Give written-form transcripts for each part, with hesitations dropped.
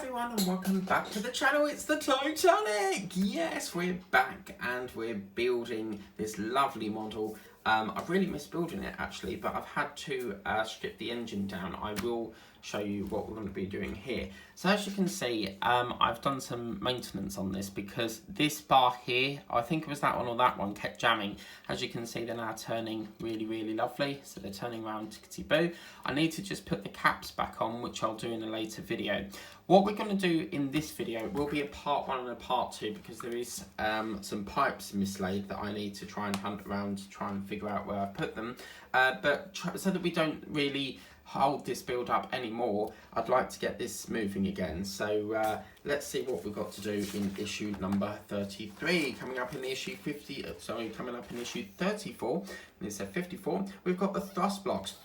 everyone and welcome back to the channel. It's the Titanic! Yes, we're back and we're building this lovely model. I've really missed building it actually, but I've had to strip the engine down. I will show you what we're going to be doing here. So as you can see, I've done some maintenance on this because this bar here, I think it was that one or that one, kept jamming. As you can see, they're now turning really lovely. So they're turning around tickety-boo. I need to just put the caps back on, which I'll do in a later video. What we're going to do in this video will be a part 1 and a part 2 because there is some pipes mislaid that I need to try and hunt around to try and figure out where I put them. So that we don't really hold this build up anymore, I'd like to get this moving again. So let's see what we've got to do in issue number 33. Coming up in the issue 34, and it said 54, we've got the thrust blocks,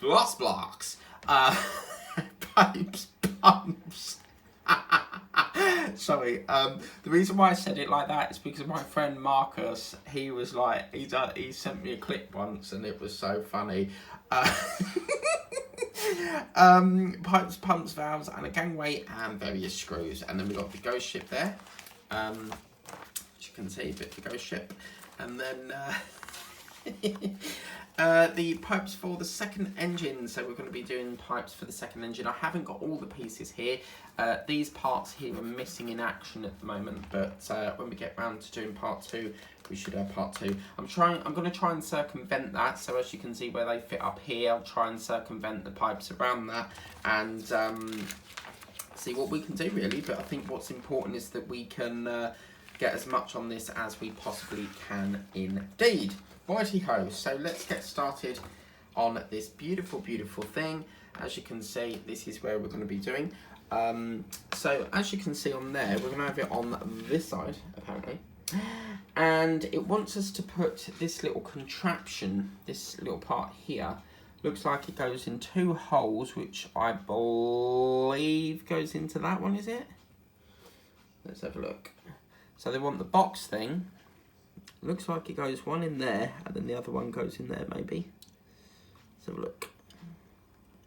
pipes, pumps. Sorry, the reason why I said it like that is because my friend Marcus, he was like, he sent me a clip once and it was so funny. Pipes, pumps, valves and a gangway and various screws, and then we've got the ghost ship there, as you can see, a bit of the ghost ship, and then the pipes for the second engine. So we're going to be doing pipes for the second engine. I haven't got all the pieces here. These parts here are missing in action at the moment, but when we get round to doing part 2, we should have part 2. I'm going to try and circumvent that. So as you can see where they fit up here, I'll try and circumvent the pipes around that and see what we can do really. But I think what's important is that we can get as much on this as we possibly can indeed. Righty ho, so let's get started on this beautiful thing. As you can see, this is where we're going to be doing. So as you can see on there, we're going to have it on this side apparently, and it wants us to put this little contraption, this little part here, looks like it goes in 2 holes, which I believe goes into that one, is it? Let's have a look. So they want the box thing. Looks like it goes one in there and then the other one goes in there maybe. Let's have a look.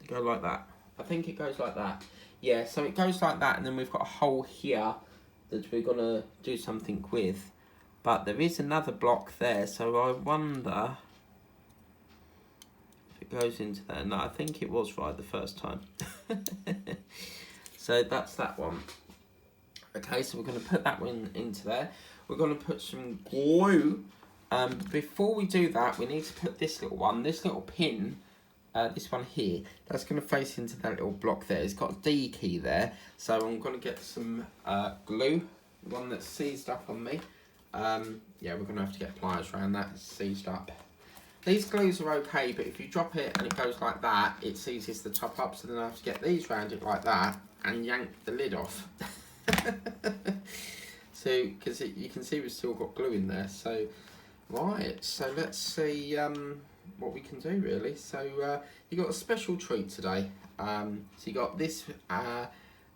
Go like that. I think it goes like that. Yeah, so it goes like that, and then we've got a hole here that we're going to do something with. But there is another block there, so I wonder if it goes into there. No, I think it was right the first time. So that's that one. Okay, so we're going to put that one into there. We're going to put some glue. Before we do that, we need to put this little one, this little pin, this one here, that's going to face into that little block there. It's got a D key there, so I'm going to get some glue, one that's seized up on me. Yeah, we're going to have to get pliers around that, it's seized up. These glues are okay, but if you drop it and it goes like that, it seizes the top up, so then I have to get these around it like that and yank the lid off. So, because you can see we've still got glue in there. So, right, so let's see what we can do really. So, you got a special treat today. So you got this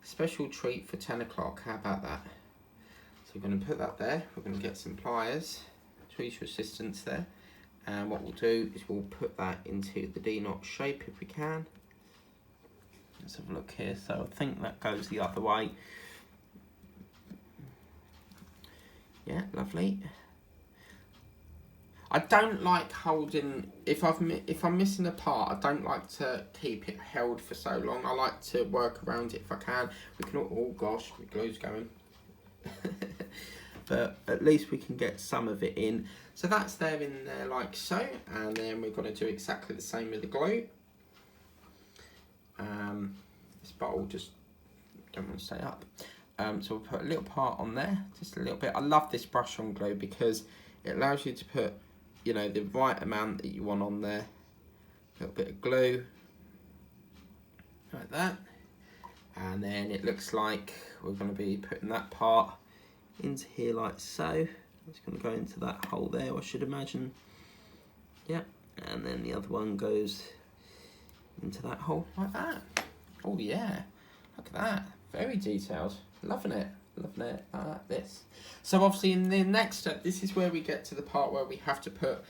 special treat for 10 o'clock. How about that? So we're going to put that there. We're going to get some pliers to each assistance there. And what we'll do is we'll put that into the D-knot shape if we can. Let's have a look here. So I think that goes the other way. Yeah, lovely. I don't like holding, if I'm missing a part, I don't like to keep it held for so long. I like to work around it if I can. We can, oh gosh, the glue's going. But at least we can get some of it in. So that's there in there like so, and then we're going to do exactly the same with the glue. This bowl just don't want to stay up. So we'll put a little part on there, just a little bit. I love this brush on glue because it allows you to put, you know, the right amount that you want on there. A little bit of glue, like that. And then it looks like we're going to be putting that part into here like so. It's going to go into that hole there, I should imagine. Yep. And then the other one goes into that hole like that. Oh yeah, look at that. Very detailed. Loving it like this. So obviously in the next step, this is where we get to the part where we have to put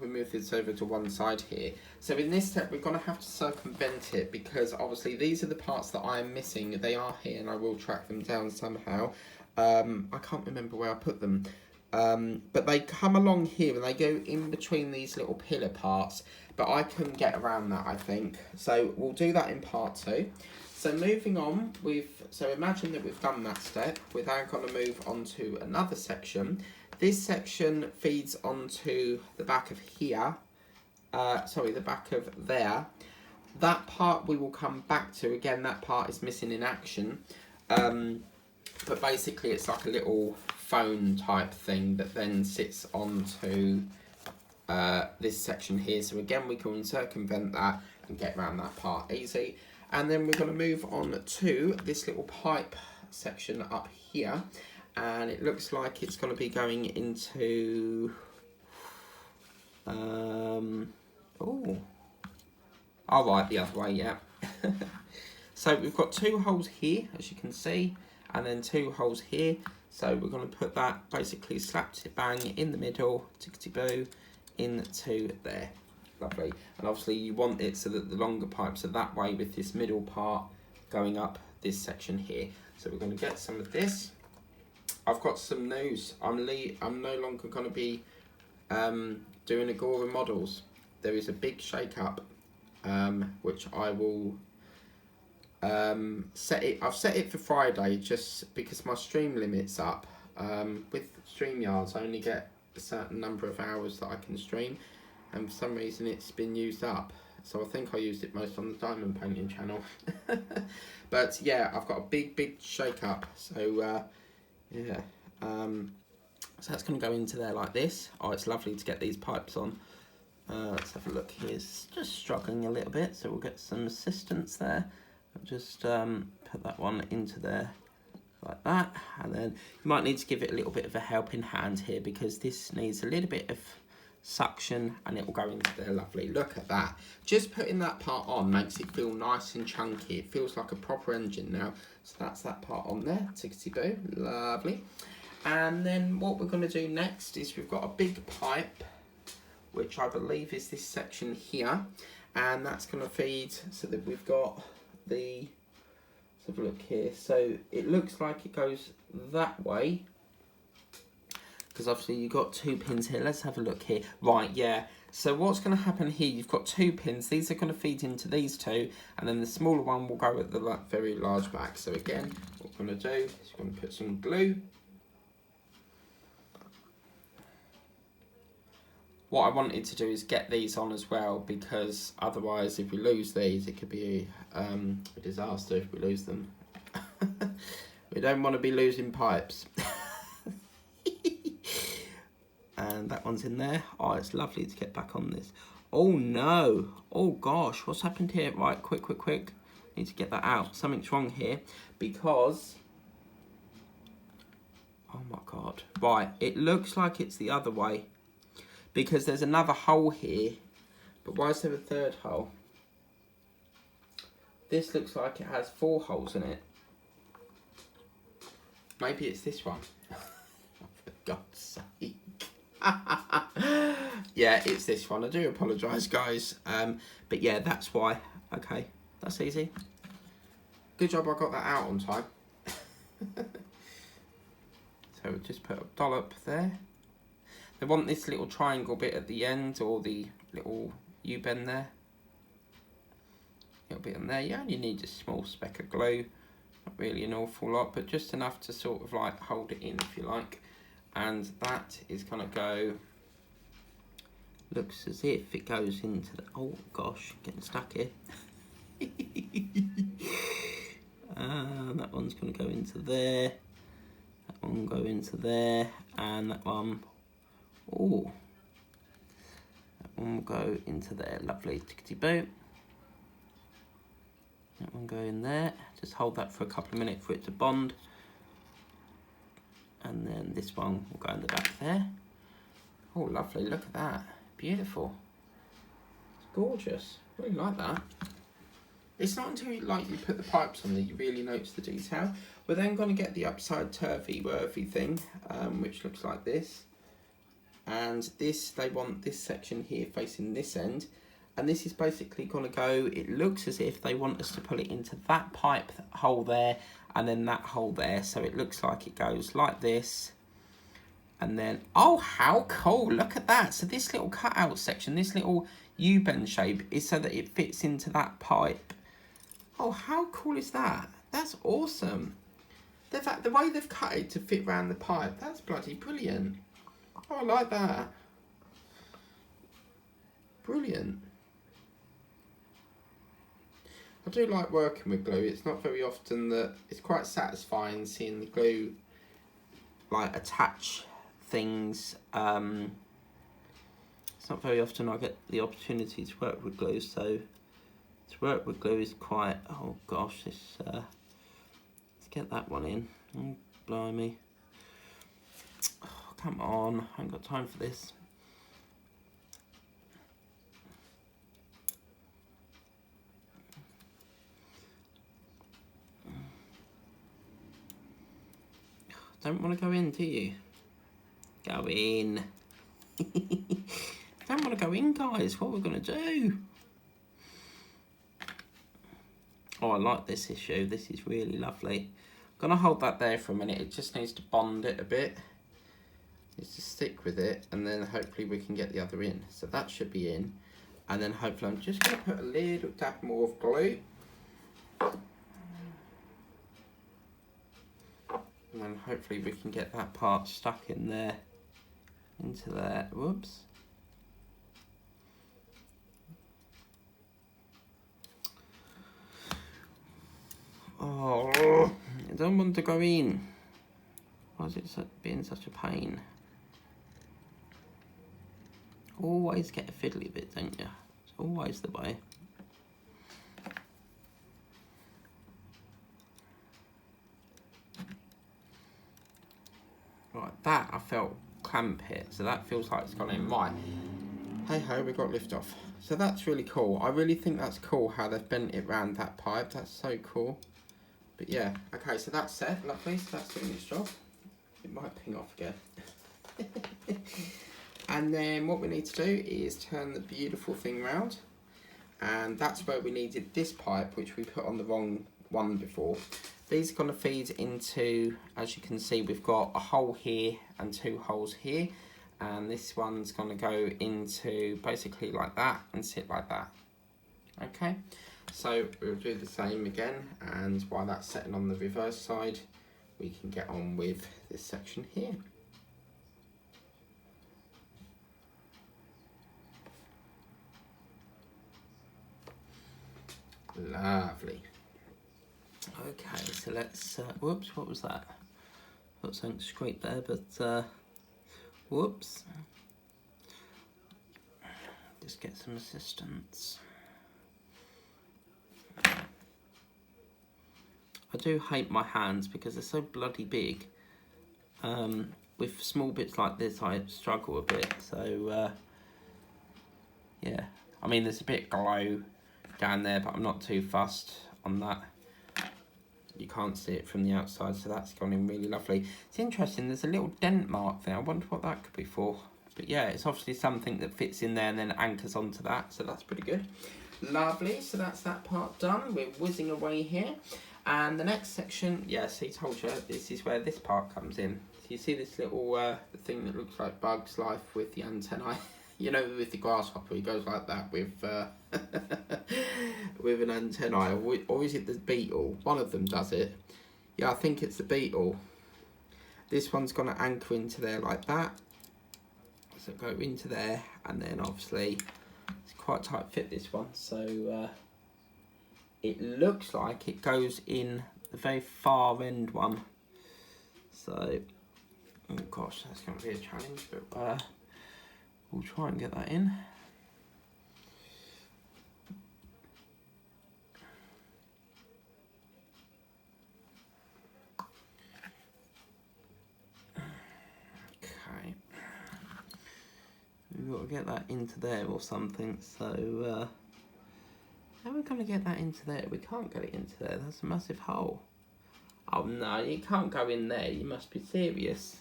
we move this over to one side here. So in this step, we're going to have to circumvent it because obviously these are the parts that I am missing. They are here and I will track them down somehow. I can't remember where I put them. But they come along here and they go in between these little pillar parts. But I can get around that, I think. So we'll do that in part 2. So moving on, so imagine that we've done that step. We're now going to move on to another section. This section feeds onto the back of here, the back of there. That part we will come back to. Again, that part is missing in action. But basically it's like a little phone type thing that then sits onto this section here. So again, we can circumvent that and get around that part easy. And then we're going to move on to this little pipe section up here. And it looks like it's going to be going into... oh, right, the other way, yeah. So we've got 2 holes here, as you can see, and then 2 holes here. So we're going to put that basically slapped it bang in the middle, tickety-boo, into there. Lovely. And obviously you want it so that the longer pipes are that way with this middle part going up this section here. So we're going to get some of this. I've got some news. I'm no longer going to be doing Agora models. There is a big shake-up, which I will set it. I've set it for Friday just because my stream limit's up. With StreamYards, I only get a certain number of hours that I can stream, and for some reason it's been used up. So I think I used it most on the diamond painting channel. But yeah, I've got a big shake-up. So. Yeah, so that's going to go into there like this. Oh, it's lovely to get these pipes on. Let's have a look here. It's just struggling a little bit, so we'll get some assistance there. I'll just put that one into there like that. And then you might need to give it a little bit of a helping hand here because this needs a little bit of suction and it will go into there. Lovely. Look at that. Just putting that part on makes it feel nice and chunky. It feels like a proper engine now. So that's that part on there. Tickety-boo. Lovely. And then what we're going to do next is we've got a big pipe, which I believe is this section here. And that's going to feed so that we've got the... Let's have a look here. So it looks like it goes that way. Because obviously you've got 2 pins here. Let's have a look here. Right, yeah. So what's going to happen here, you've got 2 pins. These are going to feed into these 2. And then the smaller one will go at the very large back. So again, what we're going to do is we're going to put some glue. What I wanted to do is get these on as well, because otherwise if we lose these, it could be a disaster if we lose them. We don't want to be losing pipes. And that one's in there. Oh, it's lovely to get back on this. Oh no. Oh gosh, what's happened here? Right, quick. Need to get that out. Something's wrong here because... Oh my God. Right, it looks like it's the other way because there's another hole here. But why is there a 3rd hole? This looks like it has 4 holes in it. Maybe it's this one. For God's sake. Yeah, it's this one. I do apologise, guys. But yeah, that's why. Okay, that's easy. Good job I got that out on time. So we'll just put a dollop there. They want this little triangle bit at the end, or the little U-bend there. A little bit on there. You only need a small speck of glue. Not really an awful lot, but just enough to sort of like hold it in, if you like. And that is going to go, looks as if it goes into the, oh gosh, getting stuck here. That one's going to go into there, that one go into there, and that one, oh, that one will go into there. Lovely, tickety-boo. That one go in there, just hold that for a couple of minutes for it to bond. And then this one will go in the back there. Oh, lovely. Look at that. Beautiful. It's gorgeous. Really like that. It's not until you put the pipes on that you really notice the detail. We're then going to get the upside turvy-worthy thing, which looks like this. and this, they want this section here facing this end, and this is basically going to go, it looks as if they want us to pull it into that pipe hole there, and then that hole there, so it looks like it goes like this, and then, oh, how cool, look at that. So this little cutout section, this little U-bend shape is so that it fits into that pipe. Oh, how cool is that? That's awesome. The way they've cut it to fit around the pipe, that's bloody brilliant. Oh, I like that. Brilliant. I do like working with glue. It's not very often that, it's quite satisfying seeing the glue like attach things. It's not very often I get the opportunity to work with glue, so to work with glue is quite, oh gosh, this, let's get that one in. Oh, blimey. Oh, come on, I haven't got time for this. Don't want to go in, do you? Go in. Don't want to go in, guys. What are we going to do? Oh, I like this issue. This is really lovely. I'm going to hold that there for a minute. It just needs to bond it a bit. Needs to stick with it, and then hopefully we can get the other in. So that should be in. And then hopefully I'm just going to put a little dab more of glue. And then hopefully we can get that part stuck in there, into there. Whoops. Oh, I don't want to go in. Why is it being such a pain? Always get a fiddly bit, don't you? It's always the way. Right, that I felt clamp it, so that feels like it's gone in. Right, hey ho, we got lift off. So that's really cool. I really think that's cool how they've bent it round that pipe. That's so cool. But yeah, okay, so that's set, lovely. So that's doing its job. It might ping off again. And then what we need to do is turn the beautiful thing round. And that's where we needed this pipe, which we put on the wrong one before. These are going to feed into, as you can see, we've got a hole here and 2 holes here. And this one's going to go into basically like that and sit like that. Okay, so we'll do the same again. And while that's setting on the reverse side, we can get on with this section here. Lovely. Okay, so let's, whoops, what was that? Got something scraped there, but, whoops. Just get some assistance. I do hate my hands because they're so bloody big. With small bits like this, I struggle a bit, so, yeah. I mean, there's a bit of glow down there, but I'm not too fussed on that. You can't see it from the outside, so that's gone in really lovely. It's interesting, there's a little dent mark there. I wonder what that could be for. But yeah, it's obviously something that fits in there and then anchors onto that, so that's pretty good. Lovely, so that's that part done. We're whizzing away here. And the next section, yes, he told you, this is where this part comes in. So you see this little thing that looks like Bug's Life with the antennae? You know, with the grasshopper, he goes like that with with an antennae, or is it the beetle? One of them does it. Yeah, I think it's the beetle. This one's going to anchor into there like that. So go into there, and then obviously it's quite tight fit, this one. So it looks like it goes in the very far end one. So, oh gosh, that's going to be a challenge, but we'll try and get that in. Okay. We've got to get that into there or something, so how are we going to get that into there? We can't get it into there, that's a massive hole. Oh no, you can't go in there, you must be serious.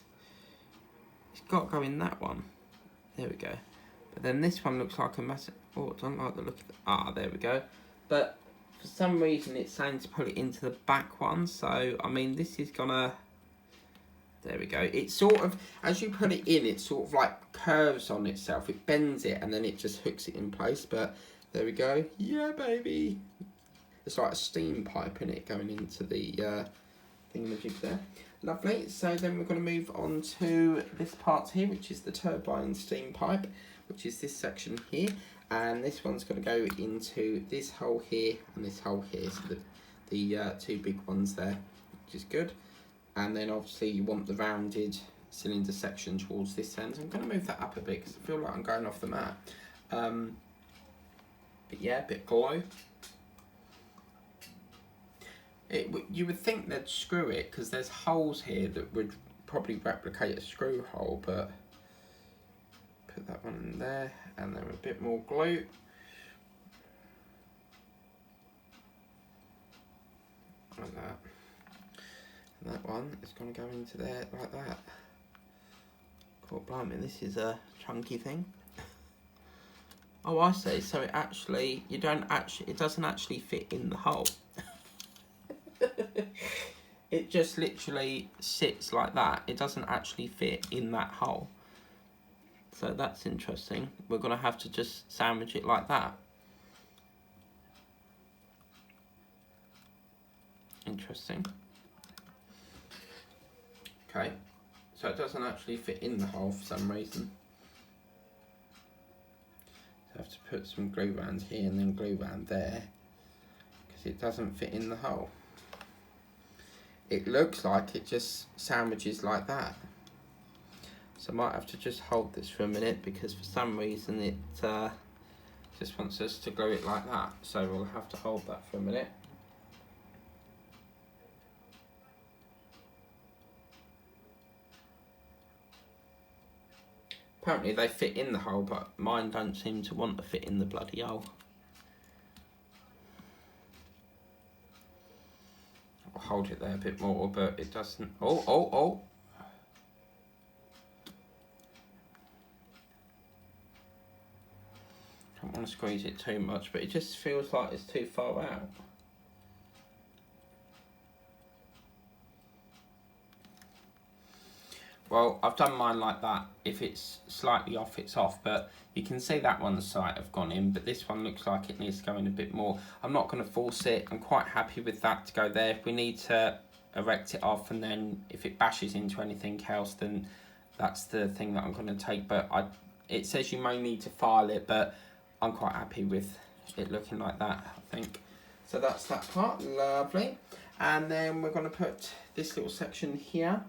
It's got to go in that one. There we go. But then this one looks like a massive... Oh, I don't like the look of it. Ah, there we go. But for some reason it's saying to put it into the back one. So, I mean, this is gonna... There we go. It's sort of, as you put it in, it sort of like curves on itself. It bends it and then it just hooks it in place. But there we go. Yeah, baby. It's like a steam pipe in it going into the thingamajig there. Lovely. So then we're going to move on to this part here, which is the turbine steam pipe, which is this section here. And this one's going to go into this hole here and this hole here. So the two big ones there, which is good. And then obviously you want the rounded cylinder section towards this end. I'm going to move that up a bit because I feel like I'm going off the mat. But yeah, a bit glow. You would think they'd screw it because there's holes here that would probably replicate a screw hole, but put that one in there and then a bit more glue. Like that. That one is going to go into there like that. Oh, blimey, this is a chunky thing. Oh, I see. So it actually, it doesn't actually fit in the hole. It just literally sits like that. It doesn't actually fit in that hole. So that's interesting. We're going to have to just sandwich it like that. Interesting. Okay, so it doesn't actually fit in the hole for some reason. So I have to put some glue around here and then glue around there because it doesn't fit in the hole. It looks like it just sandwiches like that. So I might have to just hold this for a minute because for some reason it just wants us to glue it like that. So we'll have to hold that for a minute. Apparently they fit in the hole, but mine don't seem to want to fit in the bloody hole. I'll hold it there a bit more, but it doesn't. Oh. Don't want to squeeze it too much, but it just feels like it's too far out. Well, I've done mine like that. If it's slightly off, it's off, but you can see that one's side have gone in, but this one looks like it needs to go in a bit more. I'm not going to force it. I'm quite happy with that to go there. If we need to erect it off and then if it bashes into anything else, then that's the thing that I'm going to take. But it says you may need to file it, but I'm quite happy with it looking like that, I think. So that's that part. Lovely. And then we're going to put this little section here.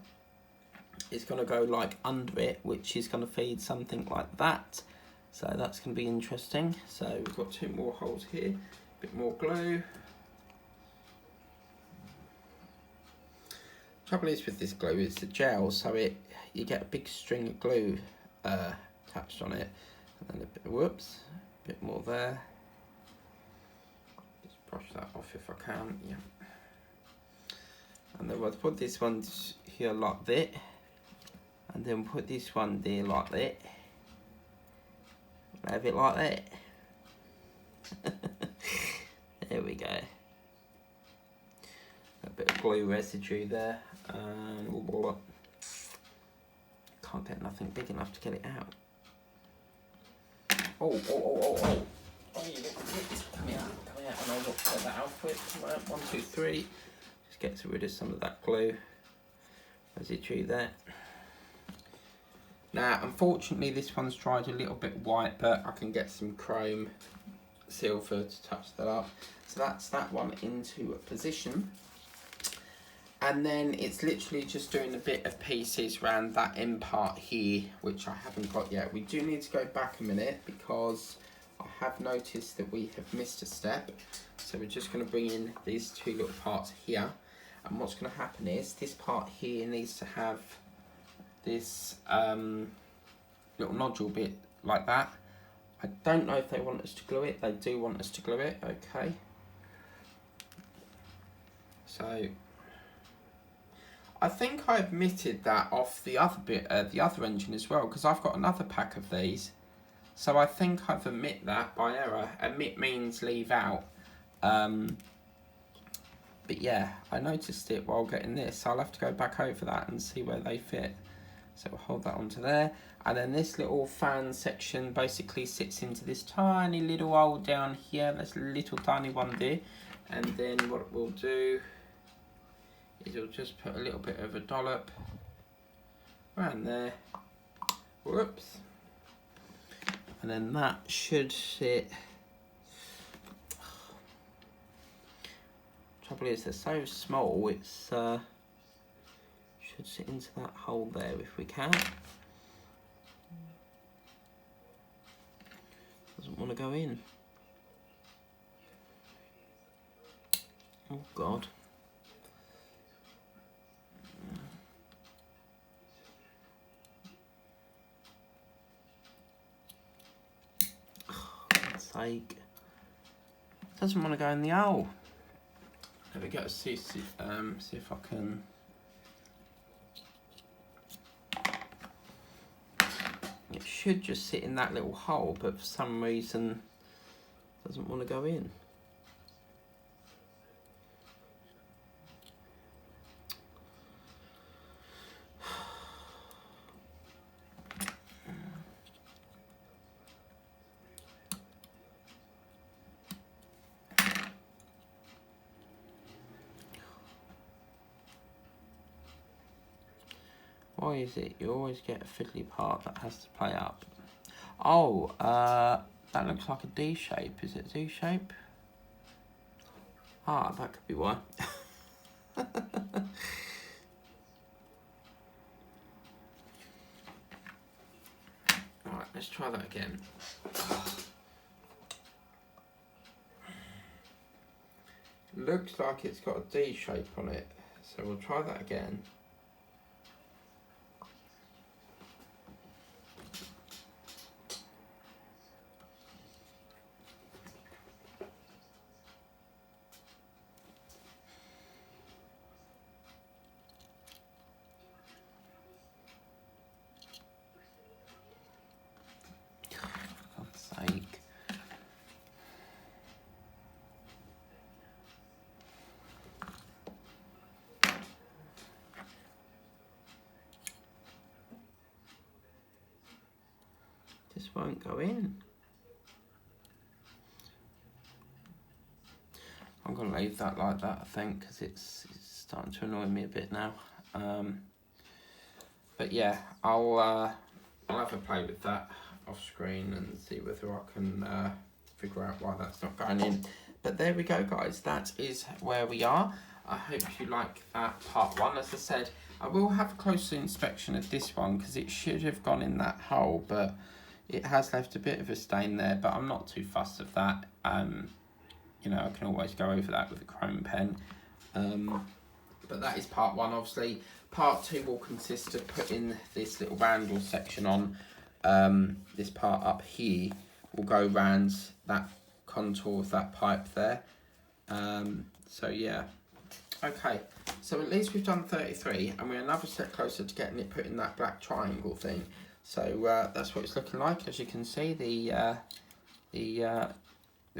It's going to go like under it, which is going to feed something like that. So that's going to be interesting. So we've got two more holes here, a bit more glue. Trouble is with this glue, it's a gel, so you get a big string of glue attached on it. And then a bit, whoops, a bit more there. Just brush that off if I can, yeah. And then we'll put this one here like that. And then put this one there like that. Have it like that. There we go. A bit of glue residue there. Can't get nothing big enough to get it out. Oh, you come here, and I'll get that out quick. 1, 2, 3. Just get rid of some of that glue residue there. Now, unfortunately, this one's dried a little bit white, but I can get some chrome silver to touch that up. So that's that one into a position. And then it's literally just doing a bit of pieces around that end part here, which I haven't got yet. We do need to go back a minute because I have noticed that we have missed a step. So we're just going to bring in these two little parts here. And what's going to happen is this part here needs to have this little nodule bit like that. I don't know if they want us to glue it. They do want us to glue it, okay. So I think I omitted that off the other bit, the other engine as well, because I've got another pack of these. So I think I've omit that by error. Omit means leave out. But yeah, I noticed it while getting this. So I'll have to go back over that and see where they fit. So we'll hold that onto there. And then this little fan section basically sits into this tiny little hole down here. There's a little tiny one there. And then what we'll do is we'll just put a little bit of a dollop around there. Whoops. And then that should sit. Trouble is they're so small, it's should sit into that hole there if we can. Doesn't want to go in. Oh God. Oh, God's sake. Doesn't want to go in the hole. There we go. See if I can. It should just sit in that little hole, but for some reason doesn't want to go in. Why is it you always get a fiddly part that has to play up? Oh, that looks like a D shape. Is it a D shape? Ah, that could be why. Alright, let's try that again. Looks like it's got a D shape on it. So we'll try that again. Just won't go in. I'm going to leave that like that, I think, because it's starting to annoy me a bit now. But yeah, I'll have a play with that off screen and see whether I can figure out why that's not going in. But there we go, guys. That is where we are. I hope you like that part one. As I said, I will have a closer inspection of this one because it should have gone in that hole, but it has left a bit of a stain there, but I'm not too fussed of that. You know, I can always go over that with a chrome pen. But that is part one, obviously. Part two will consist of putting this little vandal section on. This part up here will go round that contour of that pipe there. So yeah. Okay, so at least we've done 33 and we're another step closer to getting it put in that black triangle thing. So that's what it's looking like. As you can see, they're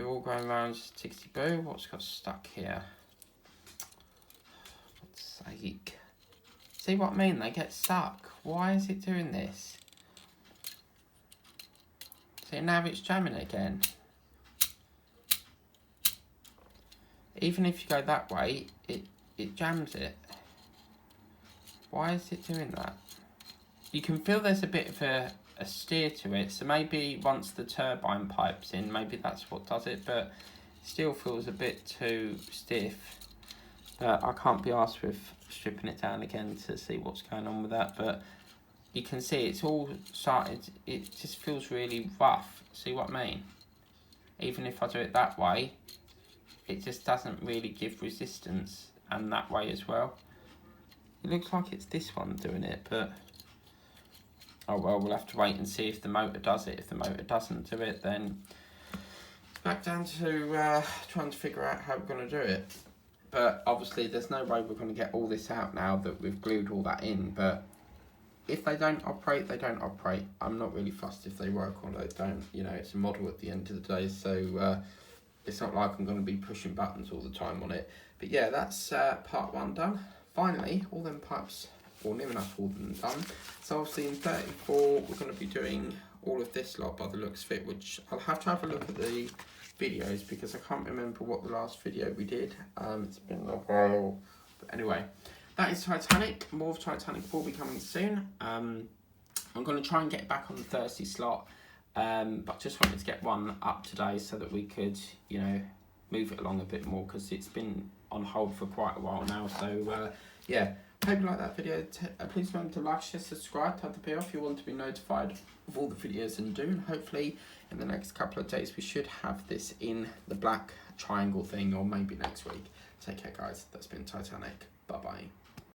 all going around tickety boo. What's got stuck here? For God's sake. See what I mean? They get stuck. Why is it doing this? See, now it's jamming again. Even if you go that way, it jams it. Why is it doing that? You can feel there's a bit of a steer to it, so maybe once the turbine pipe's in, maybe that's what does it, but it still feels a bit too stiff. But I can't be asked with stripping it down again to see what's going on with that, but you can see it's all started, it just feels really rough. See what I mean? Even if I do it that way, it just doesn't really give resistance, and that way as well. It looks like it's this one doing it, but oh well, we'll have to wait and see if the motor does it. If the motor doesn't do it, then it's back down to trying to figure out how we're going to do it. But obviously there's no way we're going to get all this out now that we've glued all that in. But if they don't operate, they don't operate. I'm not really fussed if they work or they don't. You know, it's a model at the end of the day, so it's not like I'm going to be pushing buttons all the time on it. But yeah, that's part 1 done. Finally, all them pipes, or near enough all of them done. So obviously in 34, we're going to be doing all of this lot by the looks of it, which I'll have to have a look at the videos because I can't remember what the last video we did. It's been a while. But anyway, that is Titanic. More of Titanic will be coming soon. I'm going to try and get back on the Thursday slot. But just wanted to get one up today so that we could, you know, move it along a bit more because it's been on hold for quite a while now. So yeah, hope you like that video. Please remember to like, share, subscribe, tap the bell if you want to be notified of all the videos and do. And hopefully in the next couple of days we should have this in the black triangle thing, or maybe next week. Take care guys, that's been Titanic. Bye bye.